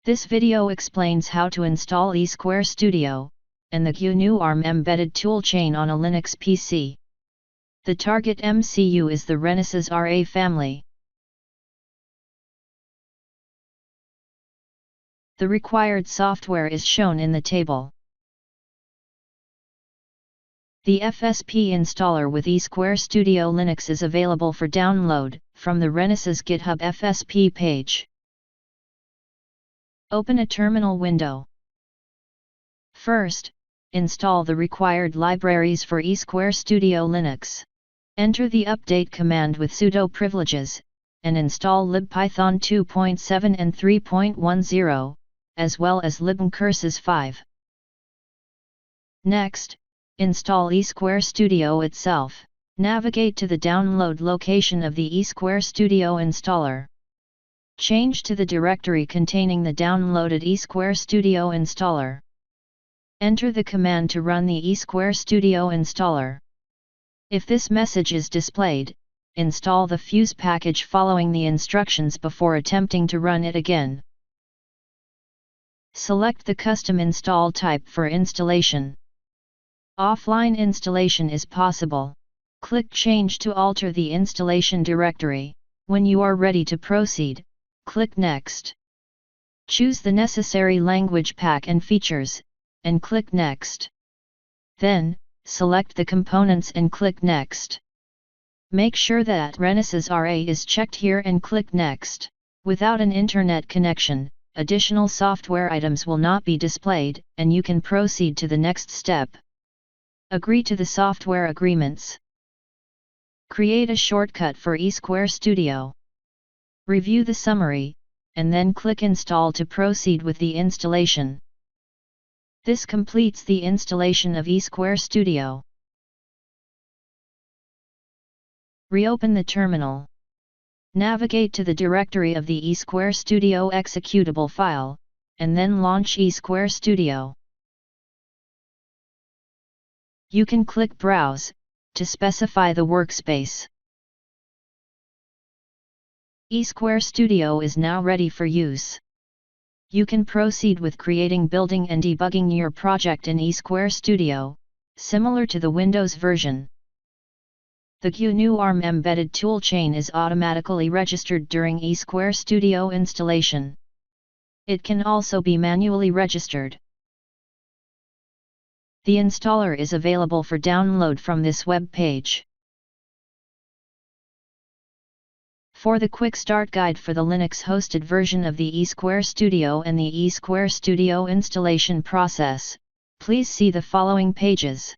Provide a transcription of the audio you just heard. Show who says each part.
Speaker 1: This video explains how to install eSquare Studio and the GNU Arm Embedded toolchain on a Linux PC. The target MCU is the Renesas RA family. The required software is shown in the table. The FSP installer with eSquare Studio Linux is available for download from the Renesas GitHub FSP page. Open a terminal window. First, install the required libraries for eSquare Studio Linux. Enter the update command with sudo privileges, and install libpython 2.7 and 3.10, as well as libncurses 5. Next, install eSquare Studio itself. Navigate to the download location of the eSquare Studio installer. Change to the directory containing the downloaded eSquare Studio installer. Enter the command to run the eSquare Studio installer. If this message is displayed, install the Fuse package following the instructions before attempting to run it again. Select the custom install type for installation. Offline installation is possible. Click Change to alter the installation directory. When you are ready to proceed, click Next. Choose the necessary language pack and features, and click Next. Then, select the components and click Next. Make sure that Renesas RA is checked here and click Next. Without an internet connection, additional software items will not be displayed, and you can proceed to the next step. Agree to the software agreements. Create a shortcut for eSquare Studio. Review the summary, and then click Install to proceed with the installation. This completes the installation of eSquare Studio. Reopen the terminal. Navigate to the directory of the eSquare Studio executable file, and then launch eSquare Studio. You can click Browse to specify the workspace. eSquare Studio is now ready for use. You can proceed with creating, building and debugging your project in eSquare Studio, similar to the Windows version. The GNU Arm Embedded toolchain is automatically registered during eSquare Studio installation. It can also be manually registered. The installer is available for download from this web page. For the quick start guide for the Linux-hosted version of the eSquare Studio and the eSquare Studio installation process, please see the following pages.